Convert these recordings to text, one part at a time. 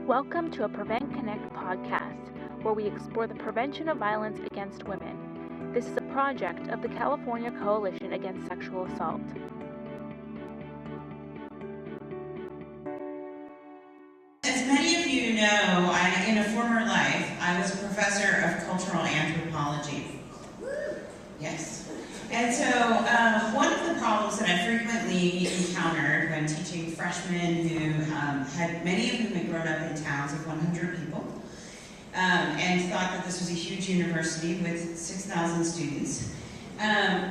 Welcome to a Prevent Connect podcast, where we explore the prevention of violence against women. This is a project of the California Coalition Against Sexual Assault. As many of you know, in a former life, I was a professor of cultural anthropology. Yes. And so one of the problems that I frequently encountered when teaching freshmen who many of whom had grown up in towns of 100 people, and thought that this was a huge university with 6,000 students,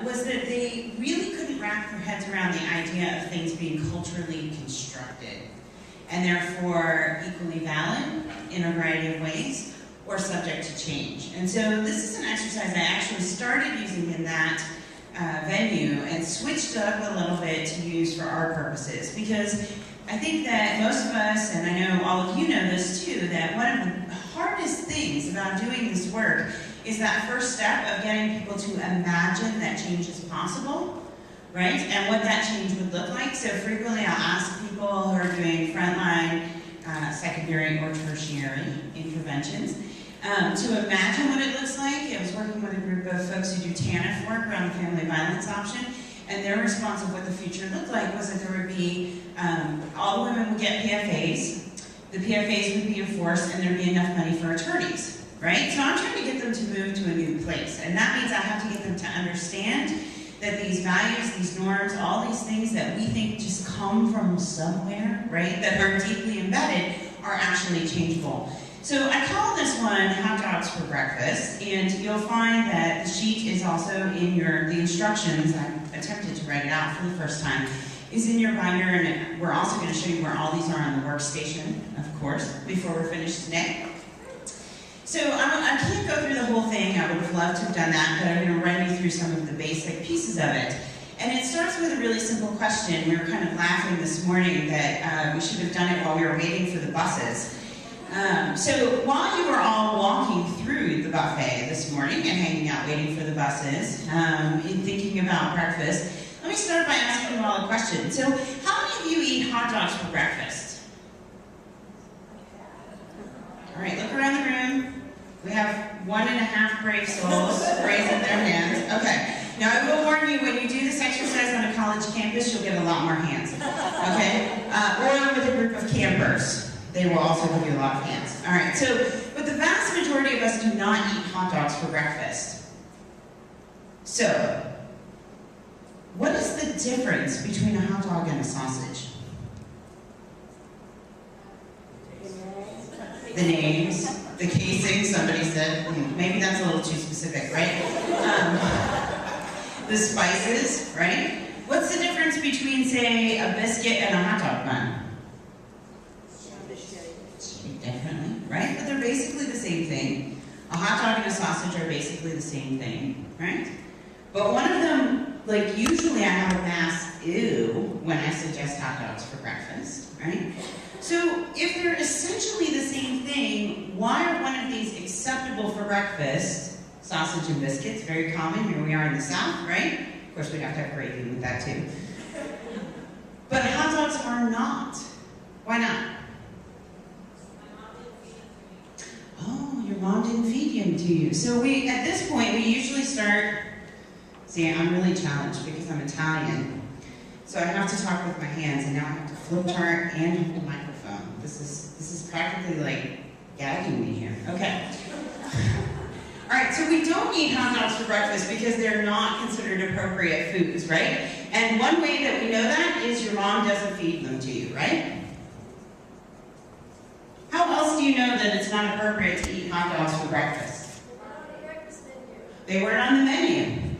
was that they really couldn't wrap their heads around the idea of things being culturally constructed, and therefore equally valid in a variety of ways, or subject to change. And so this is an exercise I actually started using in that venue and switched it up a little bit to use for our purposes, because I think that most of us, and I know all of you know this too, that one of the hardest things about doing this work is that first step of getting people to imagine that change is possible, right? And what that change would look like. So frequently I'll ask people who are doing frontline, secondary or tertiary interventions to imagine what it looks like. I was working with a group of folks who do TANF work around the family violence option, and their response of what the future looked like was that there would be, all the women would get PFAs, the PFAs would be enforced, and there'd be enough money for attorneys, right? So I'm trying to get them to move to a new place, and that means I have to get them to understand that these values, these norms, all these things that we think just come from somewhere, right, that are deeply embedded, are actually changeable. So I call this one Hot Dogs for Breakfast, and you'll find that the sheet is also in the instructions. I attempted to write it out for the first time, is in your binder, and we're also going to show you where all these are on the workstation, of course, before we're finished today. So I can't go through the whole thing. I would have loved to have done that, but I'm going to run you through some of the basic pieces of it. And it starts with a really simple question. We were kind of laughing this morning that we should have done it while we were waiting for the buses. So while you were all walking through the buffet this morning and hanging out waiting for the buses, and thinking about breakfast, let me start by asking you all a question. So how many of you eat hot dogs for breakfast? All right, look around the room. We have 1.5 brave souls raising their hands. Okay. Now I will warn you, when you do this exercise on a college campus, you'll get a lot more hands. Okay? Or with a group of campers. They will also give you a lot of hands. All right, so, but the vast majority of us do not eat hot dogs for breakfast. So, what is the difference between a hot dog and a sausage? The names, the casing, somebody said. Maybe that's a little too specific, right? The spices, right? What's the difference between, say, a biscuit and a hot dog bun? Differently, right? But they're basically the same thing. A hot dog and a sausage are basically the same thing, right? But one of them, like usually I have a mass ew when I suggest hot dogs for breakfast, right? So if they're essentially the same thing, why are one of these acceptable for breakfast? Sausage and biscuits, very common, here we are in the South, right? Of course we'd have to have gravy with that too. But hot dogs are not. Why not? Oh, your mom didn't feed them to you. So at this point, we usually start, see, I'm really challenged because I'm Italian. So I have to talk with my hands, and now I have to flip chart and hold the microphone. This is practically like gagging me here. Okay. All right, so we don't eat hot dogs for breakfast because they're not considered appropriate foods, right? And one way that we know that is your mom doesn't feed them to you, right? How else do you know that it's not appropriate to eat hot dogs for breakfast? They weren't on the menu.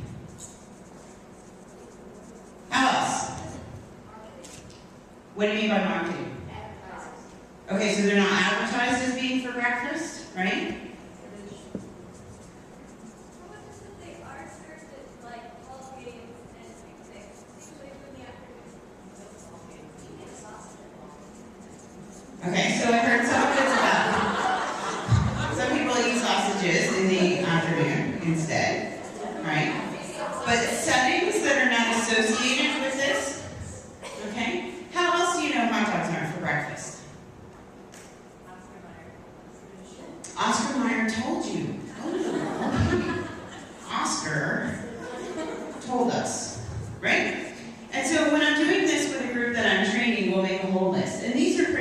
How else? What do you mean by marketing? Okay, so they're not advertised as being for breakfast, right? Okay, so I heard some kids about some people eat sausages in the afternoon instead, right? But settings that are not associated with this, okay? How else do you know hot dogs aren't for breakfast?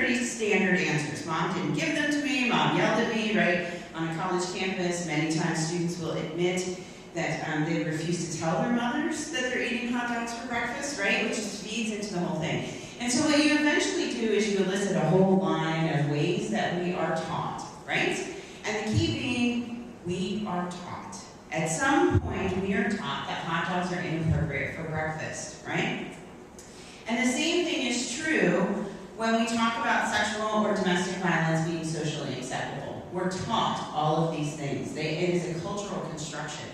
pretty standard answers. Mom didn't give them to me, mom yelled at me, right? On a college campus, many times students will admit that they refuse to tell their mothers that they're eating hot dogs for breakfast, right? Which just feeds into the whole thing. And so what you eventually do is you elicit a whole line of ways that we are taught, right? And the key being, we are taught. At some point, we are taught that hot dogs are inappropriate for breakfast, right? And the same thing is true when we talk about sexual or domestic violence being socially acceptable. We're taught all of these things. It is a cultural construction.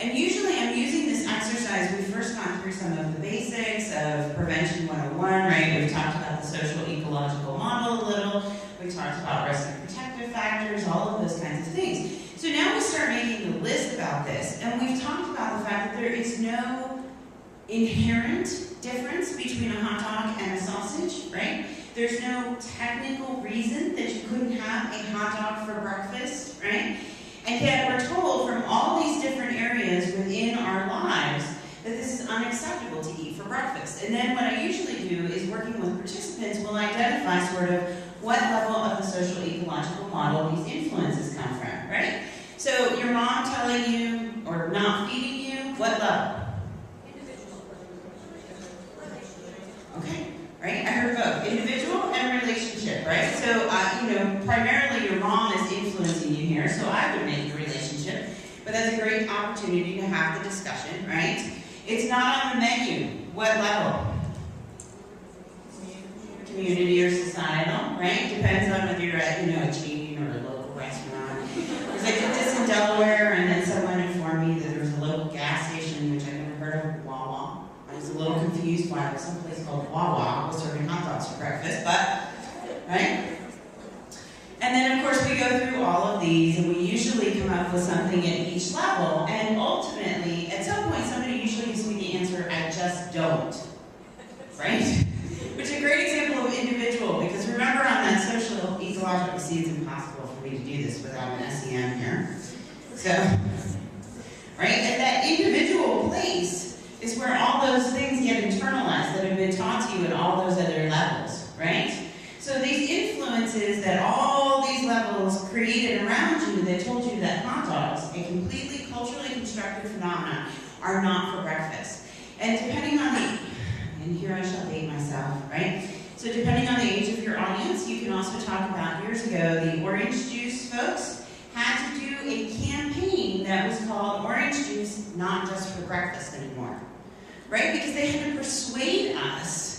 And usually I'm using this exercise, we've first gone through some of the basics of Prevention 101, right? We've talked about the social ecological model a little. We talked about risk and protective factors, all of those kinds of things. So now we start making a list about this, and we've talked about the fact that there is no inherent difference between a hot dog and a sausage, right? There's no technical reason that you couldn't have a hot dog for breakfast, right? And yet we're told from all these different areas within our lives that this is unacceptable to eat for breakfast. And then what I usually do is, working with participants, will identify sort of what level of the social ecological model these influences come from, right? So your mom telling you, or not feeding you, what level? Okay, right? I heard both, individual and relationship, right? So, primarily your mom is influencing you here, so I would make the relationship, but that's a great opportunity to have the discussion, right? It's not on the menu. What level? Community or societal, right? Depends on whether you're at, a chain or a local restaurant. Because I did this in Delaware, and then someone informed me that there was a local gas station, which I never heard of, Wawa. I was a little confused why there was some place called Wawa was serving hot dogs for breakfast, but, right? And then, of course, we go through all of these, and we usually come up with something at each level, and ultimately, at some point, somebody usually gives me the answer, I just don't, right? Which is a great example of individual, because remember on that social ecological, see, it's impossible for me to do this without an SEM here. So, right, at that individual place is where all those things get internalized that have been taught to you at all those other levels, right? So these influences that all these levels created around you that told you that hot dogs, a completely culturally constructed phenomenon, are not for breakfast. And depending on the, and here I shall date myself, right? So depending on the age of your audience, you can also talk about, years ago, the orange juice folks had to do a campaign that was called Orange Juice Not Just for Breakfast Anymore, right? Because they had to persuade us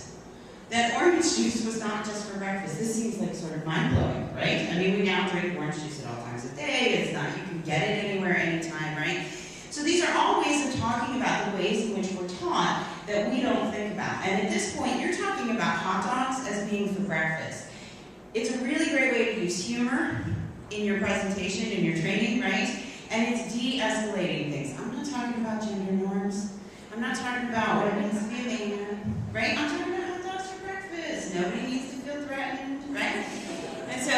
that orange juice was not just for breakfast. This seems like sort of mind-blowing, right? I mean, we now drink orange juice at all times of day. It's not, you can get it anywhere, anytime, right? So these are all ways of talking about the ways in which we're taught that we don't think about. And at this point, you're talking about hot dogs as being for breakfast. It's a really great way to use humor in your presentation, in your training, right? And it's de-escalating things. I'm not talking about gender norms. I'm not talking about what it means to be a man, right? I'm talking about hot dogs for breakfast. Nobody needs to feel threatened, right? And so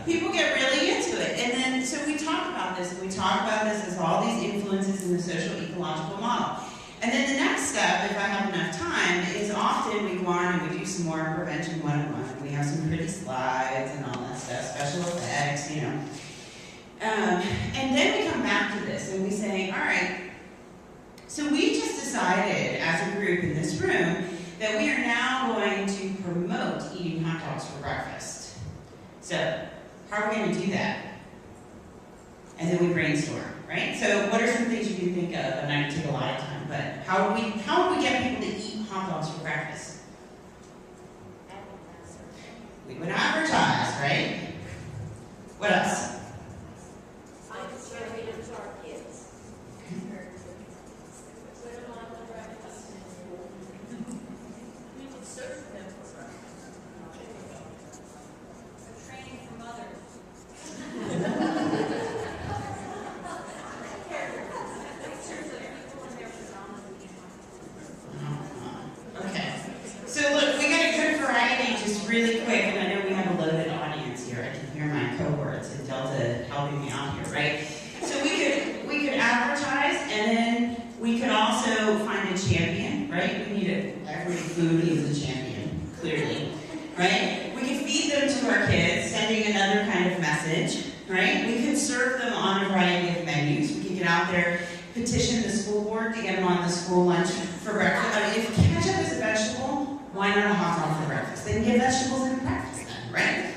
people get really into it. And then, so we talk about this, and we talk about this as all these influences in the social ecological model. And then the next step, if I have enough time, is often we go on and we do some more Prevention 101. We have some pretty slides and all that stuff, special effects, and then we come back to this and we say, all right, so we just decided as a group in this room that we are now going to promote eating hot dogs for breakfast. So, how are we going to do that? And then we brainstorm, right? So what are some things you can think of? And I take a lot of time, but how would we get people to eat hot dogs for breakfast? We would advertise, right? What else? Really quick, and I know we have a loaded audience here. I can hear my cohorts and Delta helping me out here, right? So we could advertise, and then we could also find a champion, right? We need every food needs a champion, clearly, right? We can feed message, right? We could serve them on a variety of menus. We could get out there, petition the school board to get them on the school lunch for breakfast. I mean, if ketchup is a vegetable, why not a hot dog for breakfast? They can get vegetables in breakfast then, right?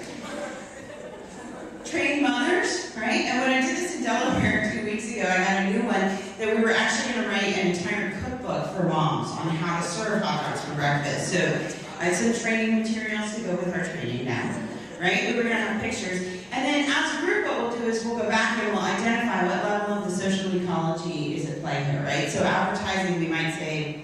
Train mothers, right? And when I did this in Delaware 2 weeks ago, I got a new one that we were actually going to write an entire cookbook for moms on how to serve hot dogs for breakfast. So I had some training materials to go with our training now, right? We were going to have pictures. And then as a group, what we'll do is we'll go back and we'll identify what level of the social ecology is at play here, right? So advertising, we might say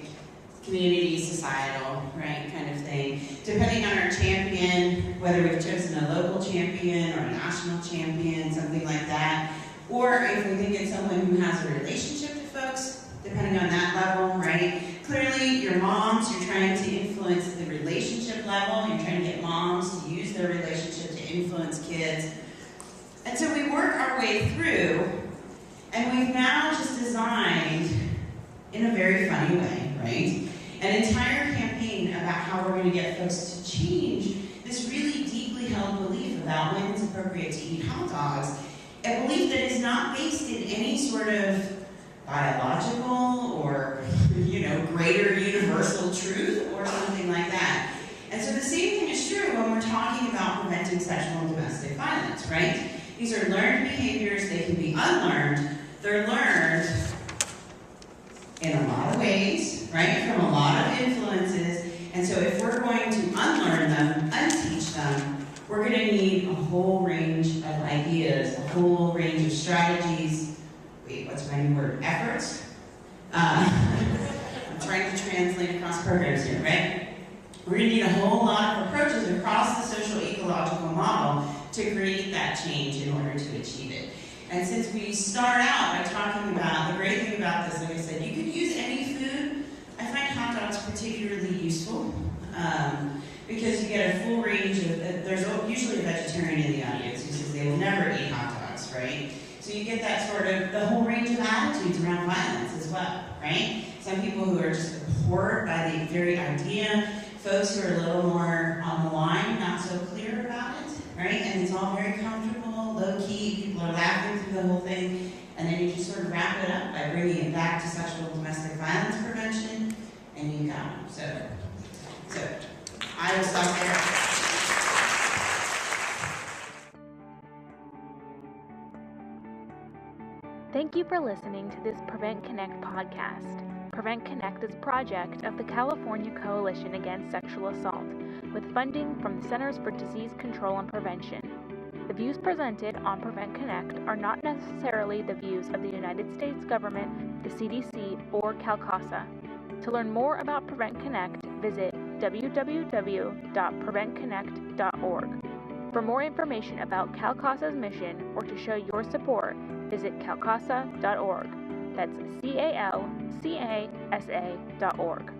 community, societal, right, kind of thing. Depending on our champion, whether we've chosen a local champion or a national champion, something like that. Or if we think it's someone who has a relationship to folks, depending on that level, right? Clearly, your moms, you're trying to influence the relationship level. You're trying to get moms to use their relationship to influence kids. And so we work our way through, and we've now just designed, in a very funny way, right, an entire campaign about how we're going to get folks to change this really deeply held belief about when it's appropriate to eat hot dogs. A belief that is not based in any sort of biological or, greater universal truth or something like that. And so the same thing is true when we're talking about preventing sexual and domestic violence, right? These are learned behaviors. They can be unlearned. They're learned in a lot of ways, right, from a lot of influences. And so if we're going to unlearn them, unteach them, we're going to need a whole range of ideas, a whole range of strategies. Wait, what's my new word? Efforts? I'm trying to translate across programs here, right? We're going to need a whole lot of approaches across the social ecological model to create that change in order to achieve it. And since we start out by talking about, the great thing about this, like I said, you could use any food. I find hot dogs particularly useful because you get a full range of, there's usually a vegetarian in the audience who says they will never eat hot dogs, right? So you get that sort of, the whole range of attitudes around violence as well, right? Some people who are just abhorred by the very idea, folks who are a little more on the line, not so clear about it, right? And it's all very comfortable, low-key, people are laughing through the whole thing, and then you just sort of wrap it up by bringing it back to sexual and domestic violence prevention, and you got them. So I will stop there. Thank you for listening to this Prevent Connect podcast. Prevent Connect is a project of the California Coalition Against Sexual Assault, with funding from the Centers for Disease Control and Prevention. The views presented on Prevent Connect are not necessarily the views of the United States government, the CDC, or CalCASA. To learn more about Prevent Connect, visit www.preventconnect.org. For more information about CalCASA's mission or to show your support, visit calcasa.org. That's calcasa.org.